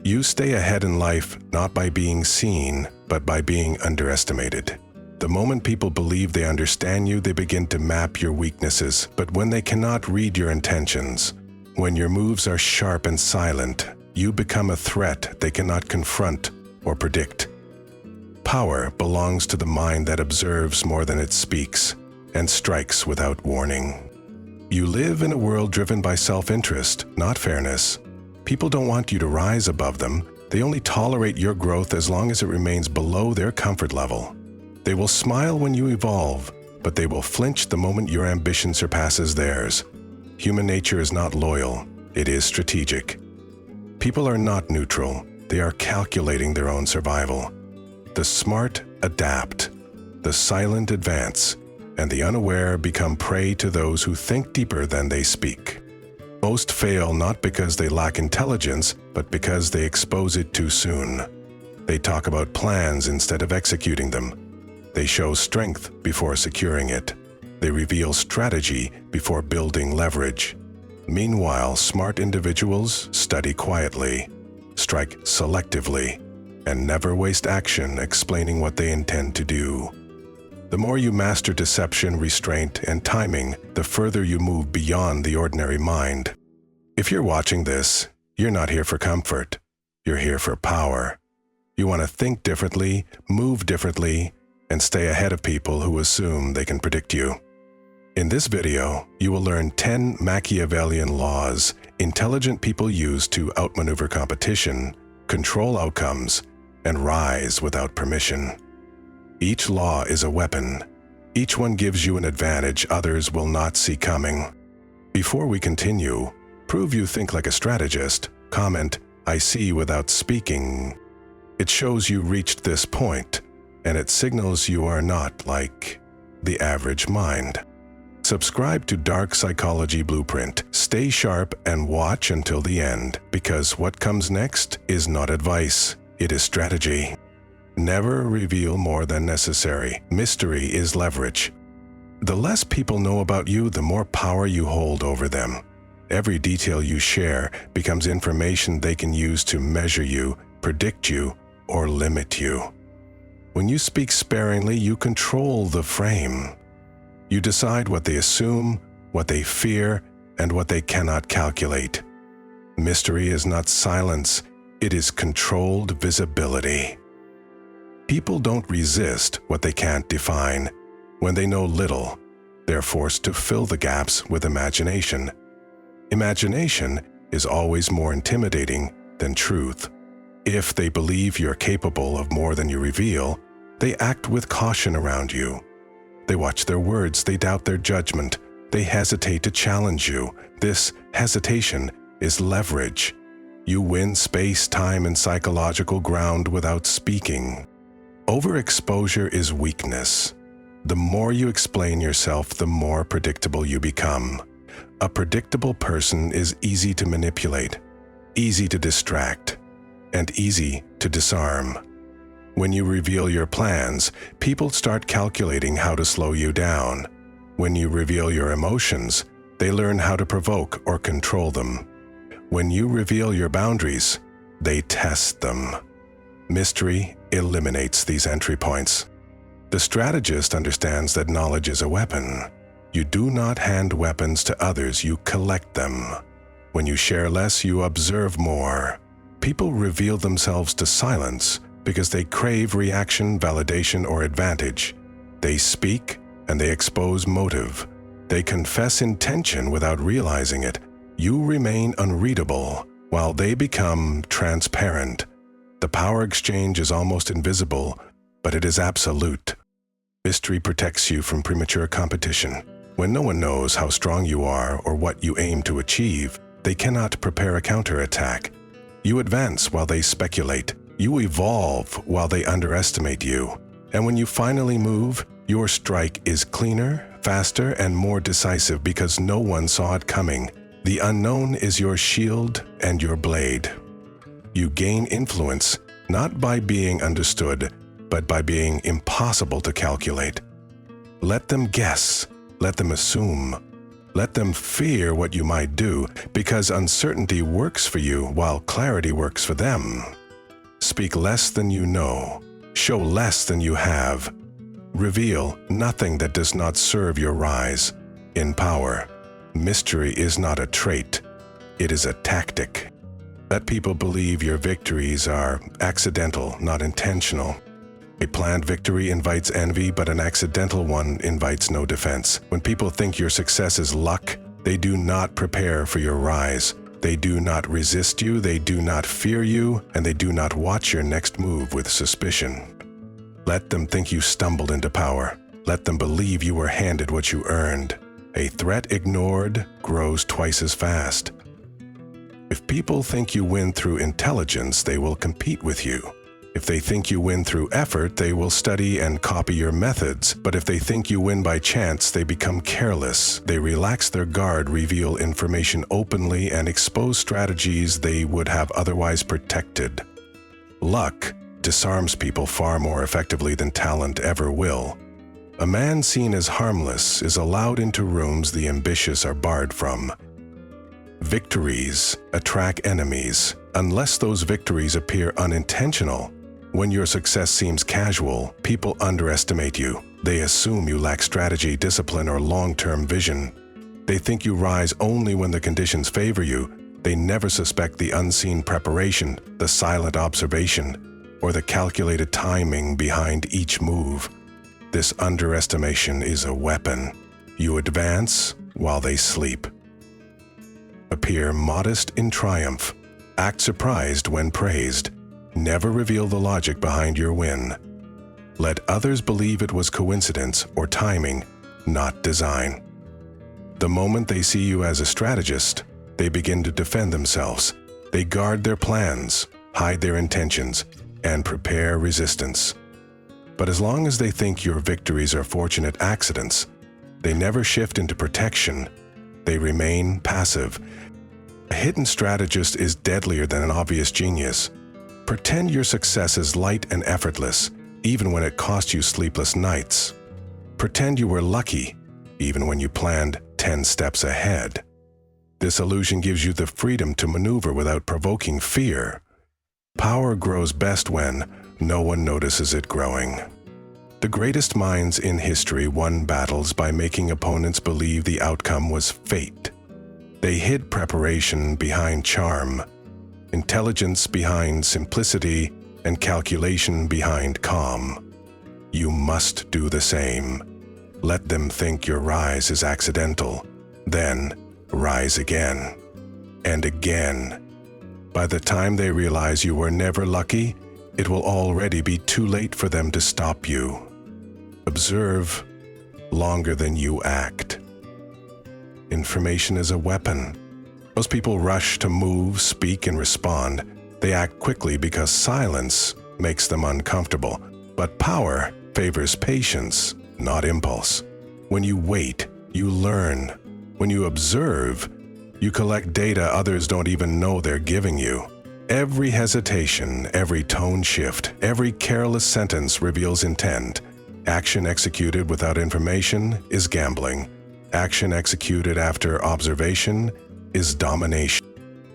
You stay ahead in life not by being seen, but by being underestimated. The moment people believe they understand you, they begin to map your weaknesses, but when they cannot read your intentions, when your moves are sharp and silent, you become a threat they cannot confront or predict. Power belongs to the mind that observes more than it speaks and strikes without warning. You live in a world driven by self-interest, not fairness. People don't want you to rise above them. They only tolerate your growth as long as it remains below their comfort level. They will smile when you evolve, but they will flinch the moment your ambition surpasses theirs. Human nature is not loyal, it is strategic. People are not neutral, they are calculating their own survival. The smart adapt, the silent advance, and the unaware become prey to those who think deeper than they speak. Most fail not because they lack intelligence, but because they expose it too soon. They talk about plans instead of executing them. They show strength before securing it. They reveal strategy before building leverage. Meanwhile, smart individuals study quietly, strike selectively, and never waste action explaining what they intend to do. The more you master deception, restraint, and timing, the further you move beyond the ordinary mind. If you're watching this, you're not here for comfort. You're here for power. You want to think differently, move differently, and stay ahead of people who assume they can predict you. In this video, you will learn 10 Machiavellian laws intelligent people use to outmaneuver competition, control outcomes, and rise without permission. Each law is a weapon. Each one gives you an advantage others will not see coming. Before we continue, prove you think like a strategist. Comment, "I see" without speaking. It shows you reached this point, and it signals you are not like the average mind. Subscribe to Dark Psychology Blueprint. Stay sharp and watch until the end, because what comes next is not advice, it is strategy. Never reveal more than necessary. Mystery is leverage. The less people know about you, the more power you hold over them. Every detail you share becomes information they can use to measure you, predict you, or limit you. When you speak sparingly, you control the frame. You decide what they assume, what they fear, and what they cannot calculate. Mystery is not silence, it is controlled visibility. People don't resist what they can't define. When they know little, they're forced to fill the gaps with imagination. Imagination is always more intimidating than truth. If they believe you're capable of more than you reveal, they act with caution around you. They watch their words, they doubt their judgment, they hesitate to challenge you. This hesitation is leverage. You win space, time, and psychological ground without speaking. Overexposure is weakness. The more you explain yourself, the more predictable you become. A predictable person is easy to manipulate, easy to distract, and easy to disarm. When you reveal your plans, people start calculating how to slow you down. When you reveal your emotions, they learn how to provoke or control them. When you reveal your boundaries, they test them. Mystery eliminates these entry points. The strategist understands that knowledge is a weapon. You do not hand weapons to others, you collect them. When you share less, you observe more. People reveal themselves to silence because they crave reaction, validation, or advantage. They speak and they expose motive. They confess intention without realizing it. You remain unreadable while they become transparent. The power exchange is almost invisible, but it is absolute. Mystery protects you from premature competition. When no one knows how strong you are or what you aim to achieve, they cannot prepare a counterattack. You advance while they speculate. You evolve while they underestimate you. And when you finally move, your strike is cleaner, faster, and more decisive because no one saw it coming. The unknown is your shield and your blade. You gain influence not by being understood, but by being impossible to calculate. Let them guess, let them assume, Let them fear what you might do, because uncertainty works for you while clarity works for them. Speak less than you know. Show less than you have. Reveal nothing that does not serve your rise. In power, mystery is not a trait, it is a tactic. Let people believe your victories are accidental, not intentional. A planned victory invites envy, but an accidental one invites no defense. When people think your success is luck, they do not prepare for your rise. They do not resist you, they do not fear you, and they do not watch your next move with suspicion. Let them think you stumbled into power. Let them believe you were handed what you earned. A threat ignored grows twice as fast. If people think you win through intelligence, they will compete with you. If they think you win through effort, they will study and copy your methods. But if they think you win by chance, they become careless. They relax their guard, reveal information openly, and expose strategies they would have otherwise protected. Luck disarms people far more effectively than talent ever will. A man seen as harmless is allowed into rooms the ambitious are barred from. Victories attract enemies, unless those victories appear unintentional. When your success seems casual, people underestimate you. They assume you lack strategy, discipline, or long-term vision. They think you rise only when the conditions favor you. They never suspect the unseen preparation, the silent observation, or the calculated timing behind each move. This underestimation is a weapon. You advance while they sleep. Appear modest in triumph. Act surprised when praised. Never reveal the logic behind your win. Let others believe it was coincidence or timing, not design. The moment they see you as a strategist, they begin to defend themselves. They guard their plans, hide their intentions, and prepare resistance. But as long as they think your victories are fortunate accidents, they never shift into protection. They remain passive. A hidden strategist is deadlier than an obvious genius. Pretend your success is light and effortless, even when it cost you sleepless nights. Pretend you were lucky, even when you planned 10 steps ahead. This illusion gives you the freedom to maneuver without provoking fear. Power grows best when no one notices it growing. The greatest minds in history won battles by making opponents believe the outcome was fate. They hid preparation behind charm, intelligence behind simplicity, and calculation behind calm. You must do the same. Let them think your rise is accidental, then rise again and again. By the time they realize you were never lucky, it will already be too late for them to stop you. Observe longer than you act. Information is a weapon. Most people rush to move, speak, and respond. They act quickly because silence makes them uncomfortable. But power favors patience, not impulse. When you wait, you learn. When you observe, you collect data others don't even know they're giving you. Every hesitation, every tone shift, every careless sentence reveals intent. Action executed without information is gambling. Action executed after observation is domination.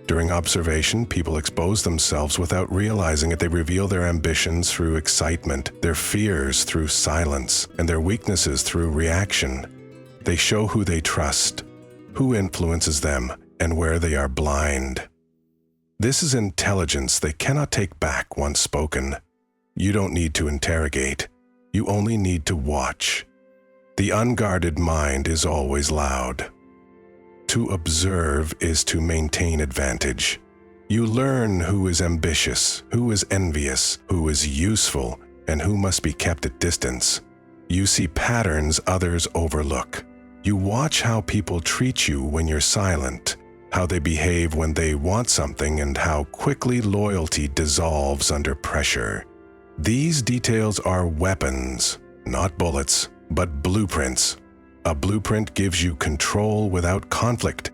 During observation, people expose themselves without realizing it. They reveal their ambitions through excitement, their fears through silence, and their weaknesses through reaction. They show who they trust, who influences them, and where they are blind. This is intelligence they cannot take back once spoken. You don't need to interrogate. You only need to watch. The unguarded mind is always loud. To observe is to maintain advantage. You learn who is ambitious, who is envious, who is useful, and who must be kept at distance. You see patterns others overlook. You watch how people treat you when you're silent, how they behave when they want something, and how quickly loyalty dissolves under pressure. These details are weapons, not bullets, but blueprints. A blueprint gives you control without conflict.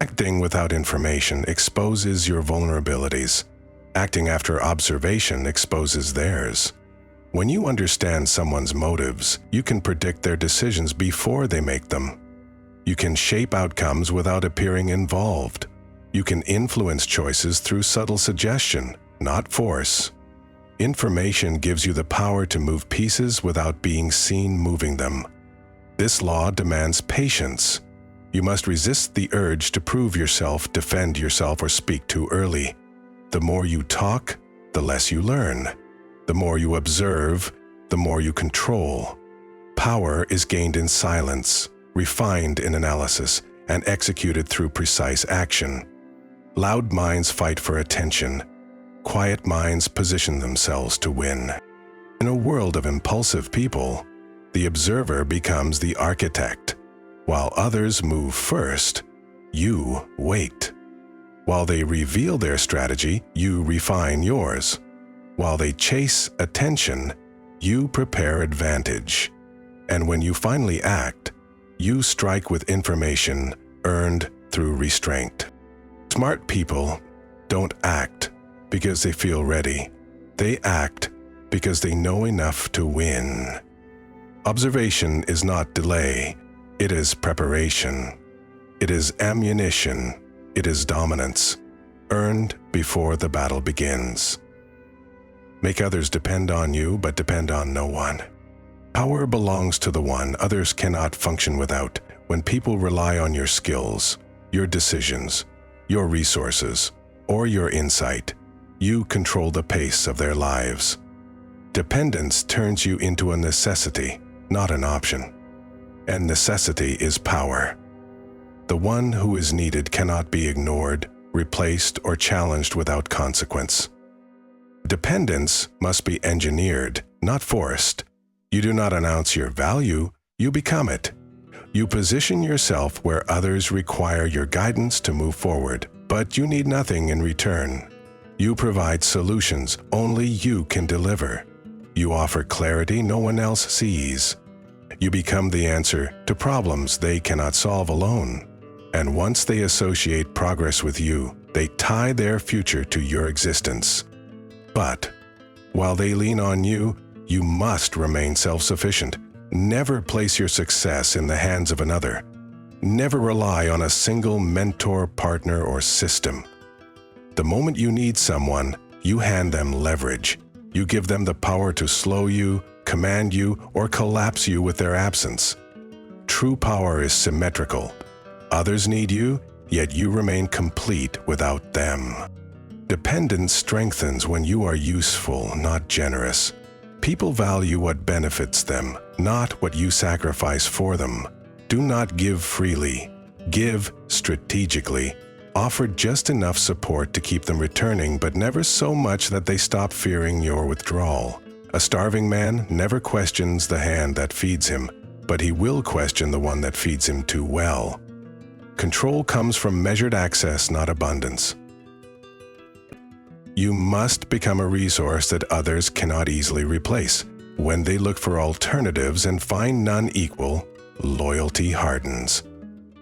Acting without information exposes your vulnerabilities. Acting after observation exposes theirs. When you understand someone's motives, you can predict their decisions before they make them. You can shape outcomes without appearing involved. You can influence choices through subtle suggestion, not force. Information gives you the power to move pieces without being seen moving them. This law demands patience. You must resist the urge to prove yourself, defend yourself, or speak too early. The more you talk, the less you learn. The more you observe, the more you control. Power is gained in silence, refined in analysis, and executed through precise action. Loud minds fight for attention. Quiet minds position themselves to win. In a world of impulsive people, the observer becomes the architect. While others move first, you wait. While they reveal their strategy, you refine yours. While they chase attention, you prepare advantage. And when you finally act, you strike with information earned through restraint. Smart people don't act because they feel ready. They act because they know enough to win. Observation is not delay, it is preparation. It is ammunition, it is dominance, earned before the battle begins. Make others depend on you, but depend on no one. Power belongs to the one others cannot function without. When people rely on your skills, your decisions, your resources, or your insight, you control the pace of their lives. Dependence turns you into a necessity, not an option. And necessity is power. The one who is needed cannot be ignored, replaced, or challenged without consequence. Dependence must be engineered, not forced. You do not announce your value, you become it. You position yourself where others require your guidance to move forward, but you need nothing in return. You provide solutions only you can deliver. You offer clarity no one else sees. You become the answer to problems they cannot solve alone. And once they associate progress with you, they tie their future to your existence. But while they lean on you, you must remain self-sufficient. Never place your success in the hands of another. Never rely on a single mentor, partner, or system. The moment you need someone, you hand them leverage. You give them the power to slow you, command you, or collapse you with their absence. True power is symmetrical. Others need you, yet you remain complete without them. Dependence strengthens when you are useful, not generous. People value what benefits them, not what you sacrifice for them. Do not give freely. Give strategically. Offer just enough support to keep them returning, but never so much that they stop fearing your withdrawal. A starving man never questions the hand that feeds him, but he will question the one that feeds him too well. Control comes from measured access, not abundance. You must become a resource that others cannot easily replace. When they look for alternatives and find none equal, loyalty hardens.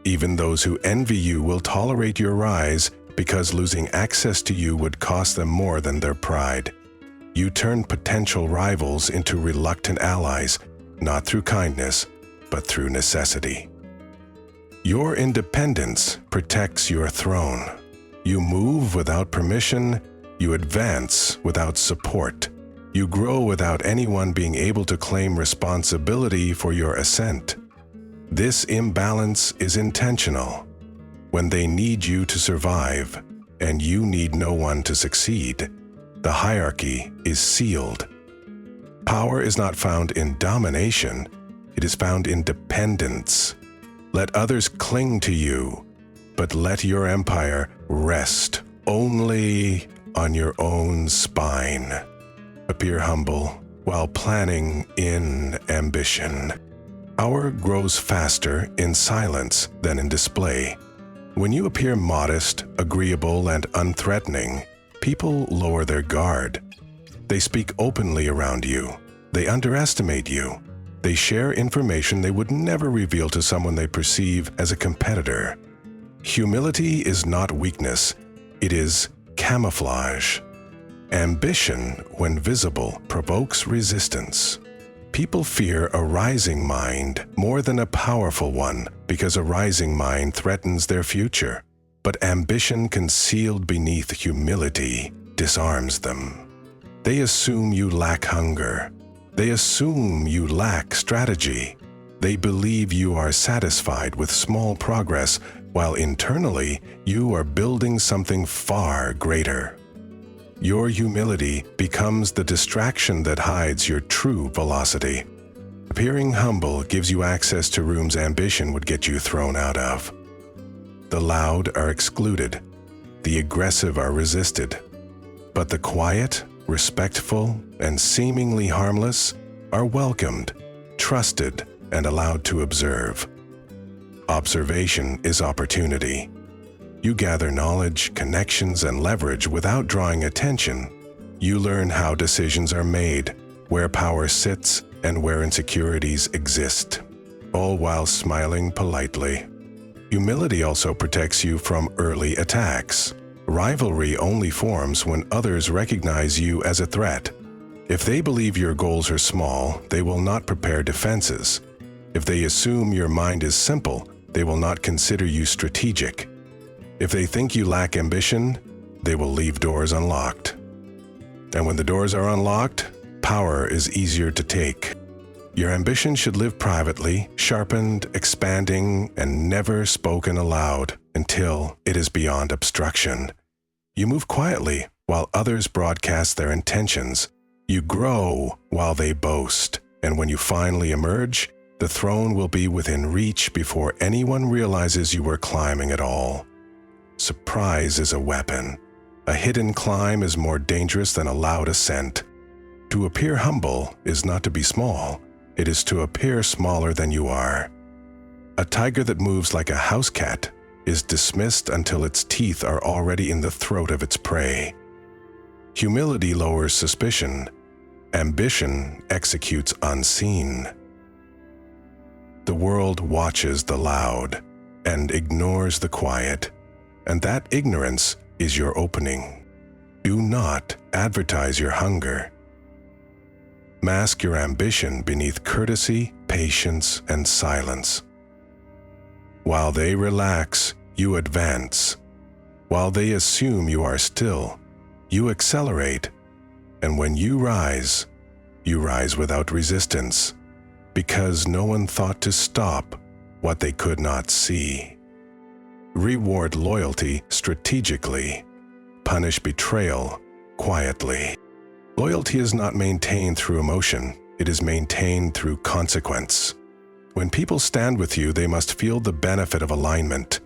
Even those who envy you will tolerate your rise because losing access to you would cost them more than their pride. You turn potential rivals into reluctant allies, not through kindness, but through necessity. Your independence protects your throne. You move without permission. You advance without support. You grow without anyone being able to claim responsibility for your ascent. This imbalance is intentional. When they need you to survive, and you need no one to succeed, the hierarchy is sealed. Power is not found in domination, it is found in dependence. Let others cling to you, but let your empire rest only on your own spine. Appear humble while planning in ambition. Power grows faster in silence than in display. When you appear modest, agreeable, and unthreatening, people lower their guard. They speak openly around you. They underestimate you. They share information they would never reveal to someone they perceive as a competitor. Humility is not weakness, it is camouflage. Ambition, when visible, provokes resistance. People fear a rising mind more than a powerful one because a rising mind threatens their future. But ambition concealed beneath humility disarms them. They assume you lack hunger. They assume you lack strategy. They believe you are satisfied with small progress, while internally you are building something far greater. Your humility becomes the distraction that hides your true velocity. Appearing humble gives you access to rooms ambition would get you thrown out of. The loud are excluded. The aggressive are resisted. But the quiet, respectful, and seemingly harmless are welcomed, trusted, and allowed to observe. Observation is opportunity. You gather knowledge, connections, and leverage without drawing attention. You learn how decisions are made, where power sits, and where insecurities exist, all while smiling politely. Humility also protects you from early attacks. Rivalry only forms when others recognize you as a threat. If they believe your goals are small, they will not prepare defenses. If they assume your mind is simple, they will not consider you strategic. If they think you lack ambition, they will leave doors unlocked. And when the doors are unlocked, power is easier to take. Your ambition should live privately, sharpened, expanding, and never spoken aloud until it is beyond obstruction. You move quietly while others broadcast their intentions. You grow while they boast. And when you finally emerge, the throne will be within reach before anyone realizes you were climbing at all. Surprise is a weapon. A hidden climb is more dangerous than a loud ascent. To appear humble is not to be small. It is to appear smaller than you are. A tiger that moves like a house cat is dismissed until its teeth are already in the throat of its prey. Humility lowers suspicion. Ambition executes unseen. The world watches the loud and ignores the quiet, and that ignorance is your opening. Do not advertise your hunger. Mask your ambition beneath courtesy, patience, and silence. While they relax, you advance. While they assume you are still, you accelerate. And when you rise without resistance, because no one thought to stop what they could not see. Reward loyalty strategically. Punish betrayal quietly. Loyalty is not maintained through emotion. It is maintained through consequence. When people stand with you, they must feel the benefit of alignment.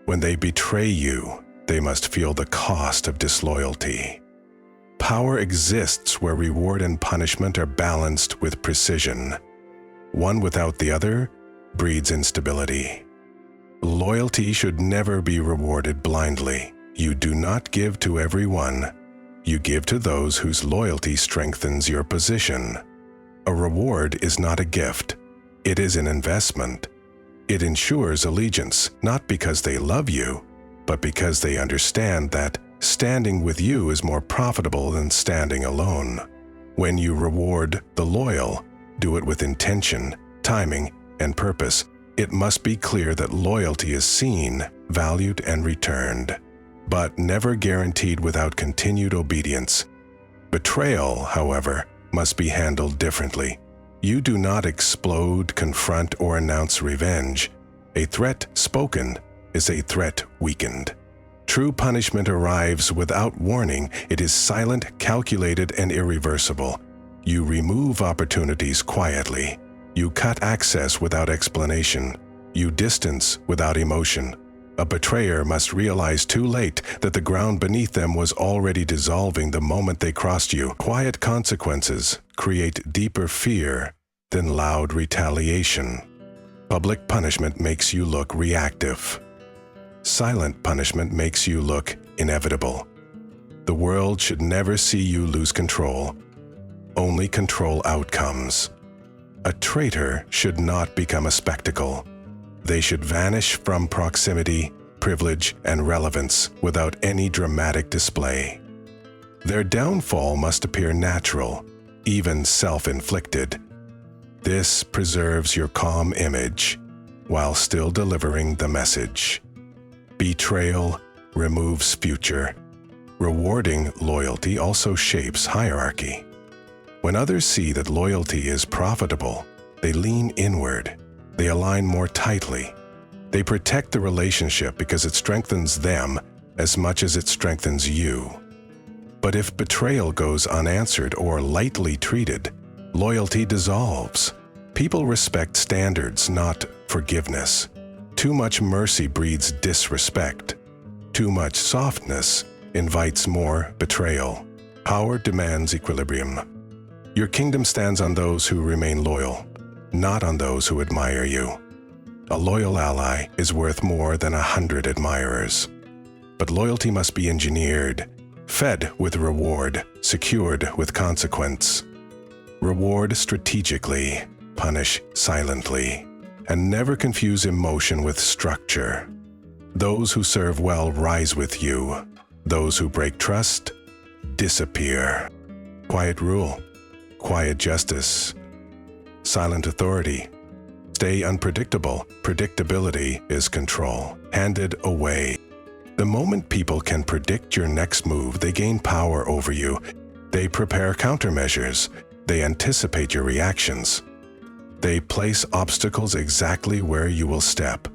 When they betray you, they must feel the cost of disloyalty. Power exists where reward and punishment are balanced with precision. One without the other breeds instability. Loyalty should never be rewarded blindly. You do not give to everyone. You give to those whose loyalty strengthens your position. A reward is not a gift. It is an investment. It ensures allegiance, not because they love you, but because they understand that standing with you is more profitable than standing alone. When you reward the loyal, do it with intention, timing, and purpose. It must be clear that loyalty is seen, valued, and returned, but never guaranteed without continued obedience. Betrayal, however, must be handled differently. You do not explode, confront, or announce revenge. A threat spoken is a threat weakened. True punishment arrives without warning. It is silent, calculated, and irreversible. You remove opportunities quietly. You cut access without explanation. You distance without emotion. A betrayer must realize too late that the ground beneath them was already dissolving the moment they crossed you. Quiet consequences create deeper fear than loud retaliation. Public punishment makes you look reactive. Silent punishment makes you look inevitable. The world should never see you lose control. Only control outcomes. A traitor should not become a spectacle. They should vanish from proximity, privilege, and relevance without any dramatic display. Their downfall must appear natural, even self-inflicted. This preserves your calm image while still delivering the message. Betrayal removes future. Rewarding loyalty also shapes hierarchy. When others see that loyalty is profitable, they lean inward. They align more tightly. They protect the relationship because it strengthens them as much as it strengthens you. But if betrayal goes unanswered or lightly treated, loyalty dissolves. People respect standards, not forgiveness. Too much mercy breeds disrespect. Too much softness invites more betrayal. Power demands equilibrium. Your kingdom stands on those who remain loyal, not on those who admire you. A loyal ally is worth more than 100 admirers. But loyalty must be engineered, fed with reward, secured with consequence. Reward strategically, punish silently, and never confuse emotion with structure. Those who serve well rise with you. Those who break trust disappear. Quiet rule, quiet justice, silent authority. Stay unpredictable. Predictability is control, handed away. The moment people can predict your next move, they gain power over you. They prepare countermeasures. They anticipate your reactions. They place obstacles exactly where you will step.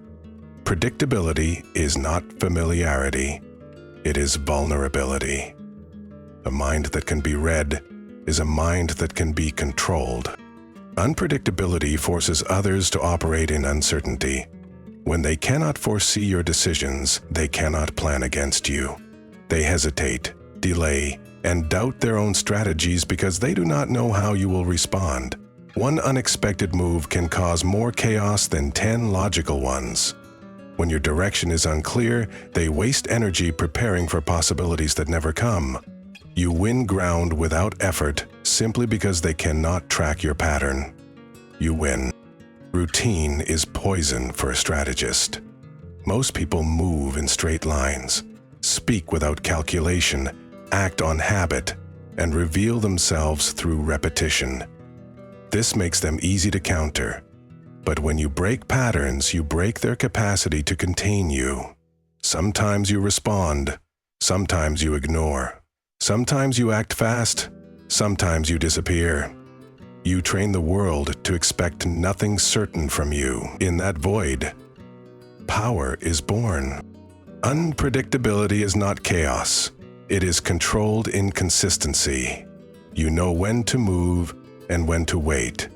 Predictability is not familiarity. It is vulnerability. A mind that can be read is a mind that can be controlled. Unpredictability forces others to operate in uncertainty. When they cannot foresee your decisions, they cannot plan against you. They hesitate, delay, and doubt their own strategies because they do not know how you will respond. One unexpected move can cause more chaos than 10 logical ones. When your direction is unclear, they waste energy preparing for possibilities that never come. You win ground without effort simply because they cannot track your pattern. You win. Routine is poison for a strategist. Most people move in straight lines, speak without calculation, act on habit, and reveal themselves through repetition. This makes them easy to counter. But when you break patterns, you break their capacity to contain you. Sometimes you respond, sometimes you ignore. Sometimes you act fast, sometimes you disappear. You train the world to expect nothing certain from you. In that void, power is born. Unpredictability is not chaos. It is controlled inconsistency. You know when to move and when to wait.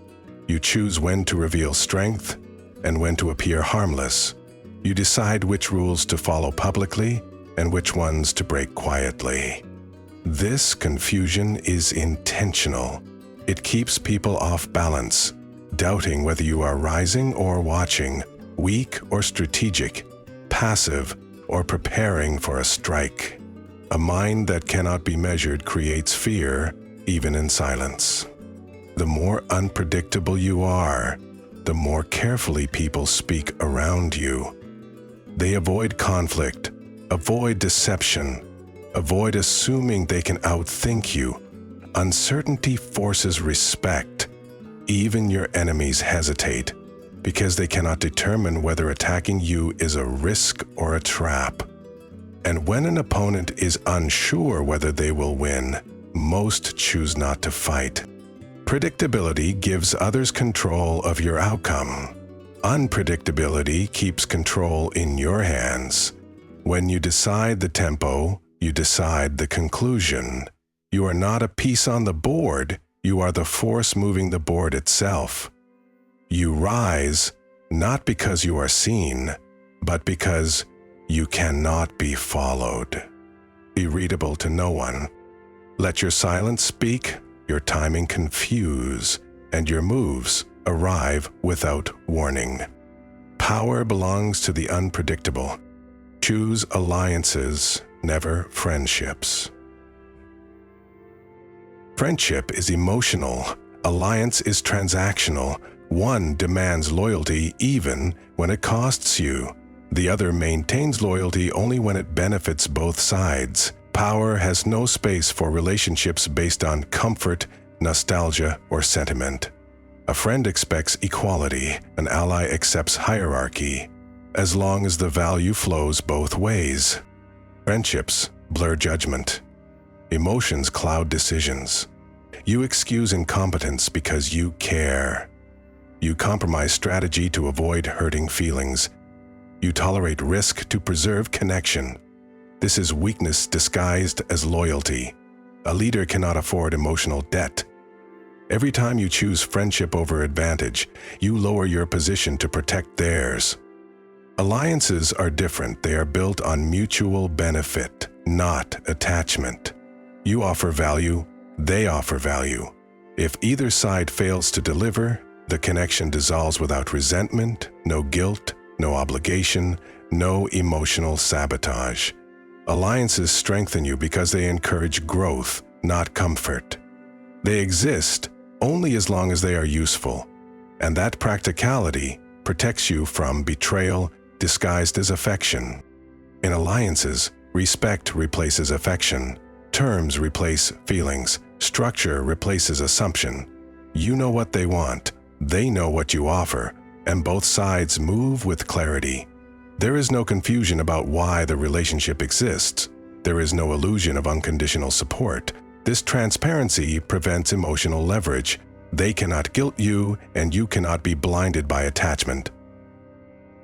You choose when to reveal strength and when to appear harmless. You decide which rules to follow publicly and which ones to break quietly. This confusion is intentional. It keeps people off balance, doubting whether you are rising or watching, weak or strategic, passive or preparing for a strike. A mind that cannot be measured creates fear, even in silence. The more unpredictable you are, the more carefully people speak around you. They avoid conflict, avoid deception, avoid assuming they can outthink you. Uncertainty forces respect. Even your enemies hesitate because they cannot determine whether attacking you is a risk or a trap. And when an opponent is unsure whether they will win, most choose not to fight. Predictability gives others control of your outcome. Unpredictability keeps control in your hands. When you decide the tempo, you decide the conclusion. You are not a piece on the board, you are the force moving the board itself. You rise not because you are seen, but because you cannot be followed. Be readable to no one. Let your silence speak, your timing confuse, and your moves arrive without warning. Power belongs to the unpredictable. Choose alliances, never friendships. Friendship is emotional. Alliance is transactional. One demands loyalty even when it costs you. The other maintains loyalty only when it benefits both sides. Power has no space for relationships based on comfort, nostalgia, or sentiment. A friend expects equality, an ally accepts hierarchy, as long as the value flows both ways. Friendships blur judgment. Emotions cloud decisions. You excuse incompetence because you care. You compromise strategy to avoid hurting feelings. You tolerate risk to preserve connection. This is weakness disguised as loyalty. A leader cannot afford emotional debt. Every time you choose friendship over advantage, you lower your position to protect theirs. Alliances are different. They are built on mutual benefit, not attachment. You offer value, they offer value. If either side fails to deliver, the connection dissolves without resentment, no guilt, no obligation, no emotional sabotage. Alliances strengthen you because they encourage growth, not comfort. They exist only as long as they are useful, and that practicality protects you from betrayal disguised as affection. In alliances, respect replaces affection, terms replace feelings, structure replaces assumption. You know what they want, they know what you offer, and both sides move with clarity. There is no confusion about why the relationship exists. There is no illusion of unconditional support. This transparency prevents emotional leverage. They cannot guilt you, and you cannot be blinded by attachment.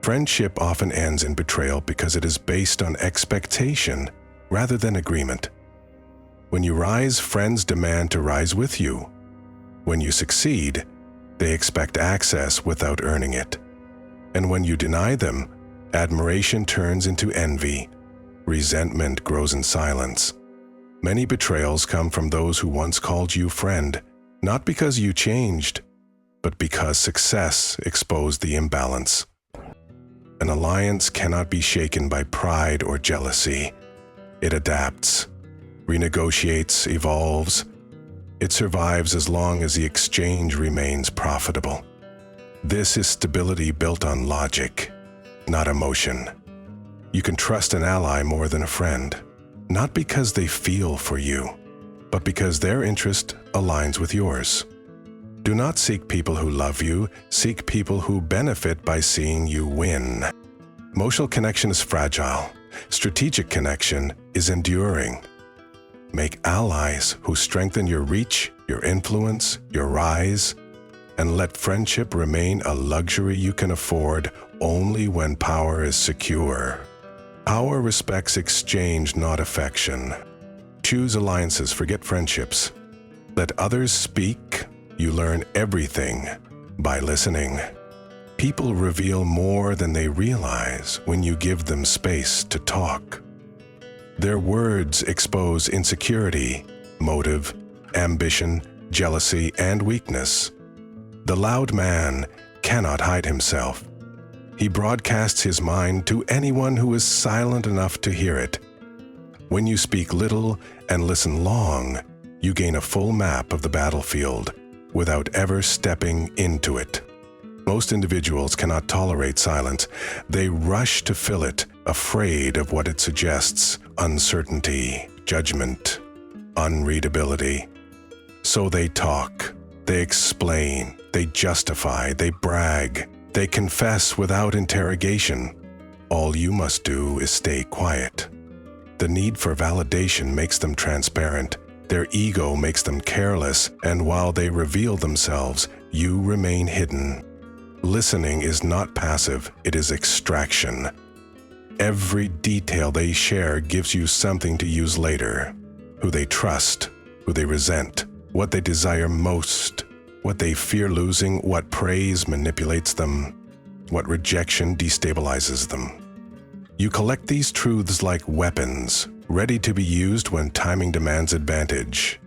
Friendship often ends in betrayal because it is based on expectation rather than agreement. When you rise, friends demand to rise with you. When you succeed, they expect access without earning it. And when you deny them, admiration turns into envy. Resentment grows in silence. Many betrayals come from those who once called you friend, not because you changed, but because success exposed the imbalance. An alliance cannot be shaken by pride or jealousy. It adapts, renegotiates, evolves. It survives as long as the exchange remains profitable. This is stability built on logic, not emotion. You can trust an ally more than a friend, not because they feel for you, but because their interest aligns with yours. Do not seek people who love you, seek people who benefit by seeing you win. Emotional connection is fragile. Strategic connection is enduring. Make allies who strengthen your reach, your influence, your rise, and let friendship remain a luxury you can afford only when power is secure. Power respects exchange, not affection. Choose alliances, forget friendships. Let others speak. You learn everything by listening. People reveal more than they realize when you give them space to talk. Their words expose insecurity, motive, ambition, jealousy, and weakness. The loud man cannot hide himself. He broadcasts his mind to anyone who is silent enough to hear it. When you speak little and listen long, you gain a full map of the battlefield without ever stepping into it. Most individuals cannot tolerate silence. They rush to fill it, afraid of what it suggests: uncertainty, judgment, unreadability. So they talk, they explain, they justify, they brag, they confess without interrogation. All you must do is stay quiet. The need for validation makes them transparent. Their ego makes them careless, and while they reveal themselves, you remain hidden. Listening is not passive, it is extraction. Every detail they share gives you something to use later. Who they trust, who they resent, what they desire most, what they fear losing, what praise manipulates them, what rejection destabilizes them. You collect these truths like weapons, ready to be used when timing demands advantage.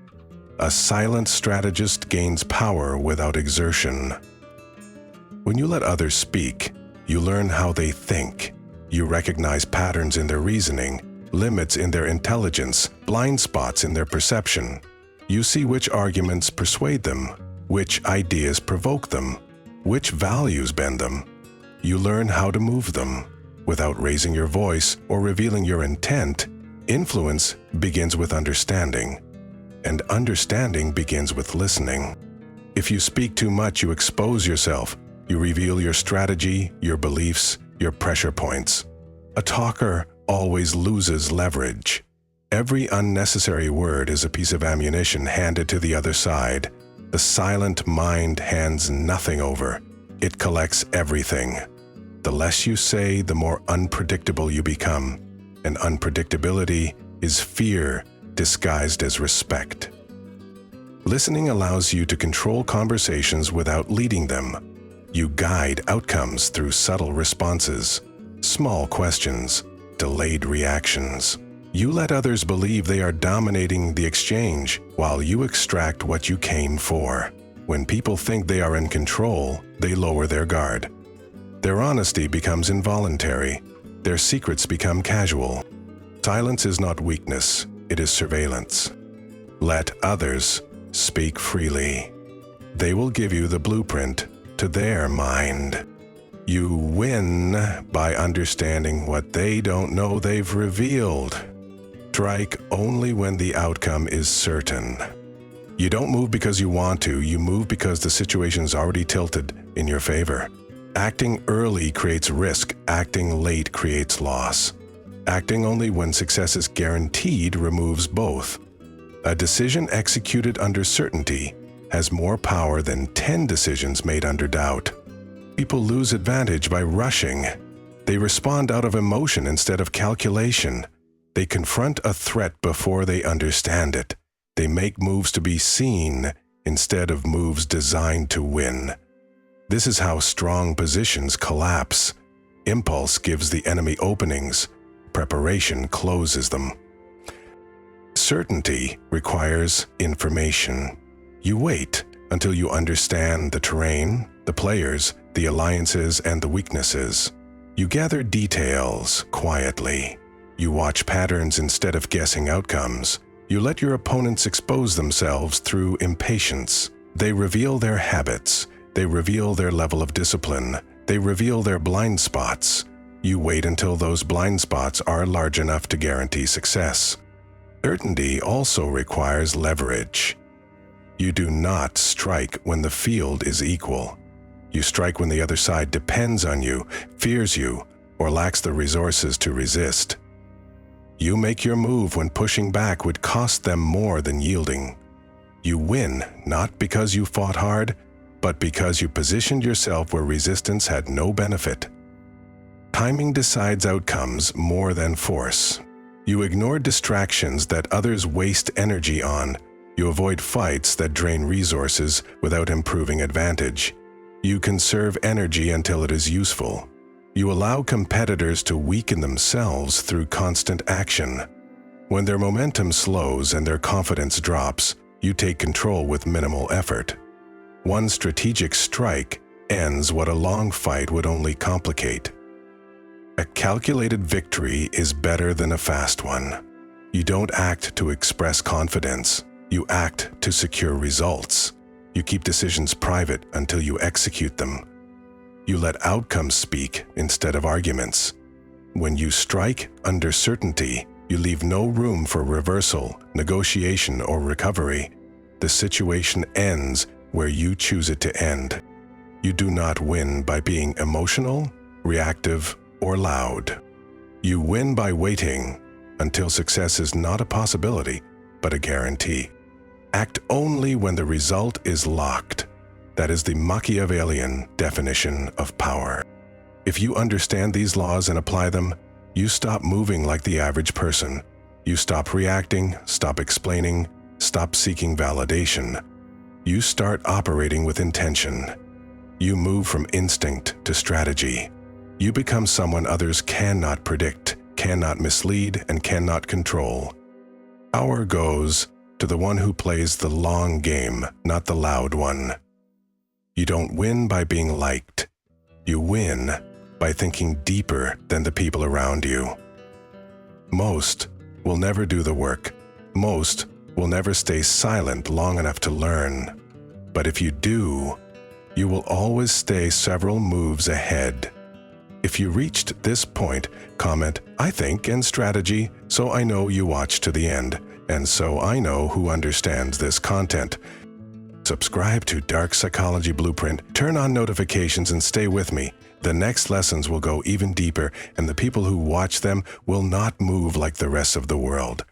A silent strategist gains power without exertion. When you let others speak, you learn how they think. You recognize patterns in their reasoning, limits in their intelligence, blind spots in their perception. You see which arguments persuade them, which ideas provoke them, which values bend them. You learn how to move them. Without raising your voice or revealing your intent, influence begins with understanding, and understanding begins with listening. If you speak too much, you expose yourself. You reveal your strategy, your beliefs, your pressure points. A talker always loses leverage. Every unnecessary word is a piece of ammunition handed to the other side. The silent mind hands nothing over. It collects everything. The less you say, the more unpredictable you become. And unpredictability is fear disguised as respect. Listening allows you to control conversations without leading them. You guide outcomes through subtle responses, small questions, delayed reactions. You let others believe they are dominating the exchange while you extract what you came for. When people think they are in control, they lower their guard. Their honesty becomes involuntary. Their secrets become casual. Silence is not weakness, it is surveillance. Let others speak freely. They will give you the blueprint to their mind. You win by understanding what they don't know they've revealed. Strike only when the outcome is certain. You don't move because you want to, you move because the situation's already tilted in your favor. Acting early creates risk, acting late creates loss. Acting only when success is guaranteed removes both. A decision executed under certainty has more power than 10 decisions made under doubt. People lose advantage by rushing. They respond out of emotion instead of calculation. They confront a threat before they understand it. They make moves to be seen instead of moves designed to win. This is how strong positions collapse. Impulse gives the enemy openings. Preparation closes them. Certainty requires information. You wait until you understand the terrain, the players, the alliances, and the weaknesses. You gather details quietly. You watch patterns instead of guessing outcomes. You let your opponents expose themselves through impatience. They reveal their habits. They reveal their level of discipline. They reveal their blind spots. You wait until those blind spots are large enough to guarantee success. Certainty also requires leverage. You do not strike when the field is equal. You strike when the other side depends on you, fears you, or lacks the resources to resist. You make your move when pushing back would cost them more than yielding. You win not because you fought hard, but because you positioned yourself where resistance had no benefit. Timing decides outcomes more than force. You ignore distractions that others waste energy on. You avoid fights that drain resources without improving advantage. You conserve energy until it is useful. You allow competitors to weaken themselves through constant action. When their momentum slows and their confidence drops, you take control with minimal effort. One strategic strike ends what a long fight would only complicate. A calculated victory is better than a fast one. You don't act to express confidence. You act to secure results. You keep decisions private until you execute them. You let outcomes speak instead of arguments. When you strike under certainty, you leave no room for reversal, negotiation, or recovery. The situation ends where you choose it to end. You do not win by being emotional, reactive, or loud. You win by waiting until success is not a possibility, but a guarantee. Act only when the result is locked. That is the Machiavellian definition of power. If you understand these laws and apply them, you stop moving like the average person. You stop reacting, stop explaining, stop seeking validation. You start operating with intention. You move from instinct to strategy. You become someone others cannot predict, cannot mislead, and cannot control. Power goes to the one who plays the long game, not the loud one. You don't win by being liked. You win by thinking deeper than the people around you. Most will never do the work. Most will never stay silent long enough to learn. But if you do, you will always stay several moves ahead. If you reached this point, comment, "I think in strategy, so I know you watch to the end, and so I know who understands this content." Subscribe to Dark Psychology Blueprint, turn on notifications, and stay with me. The next lessons will go even deeper, and the people who watch them will not move like the rest of the world.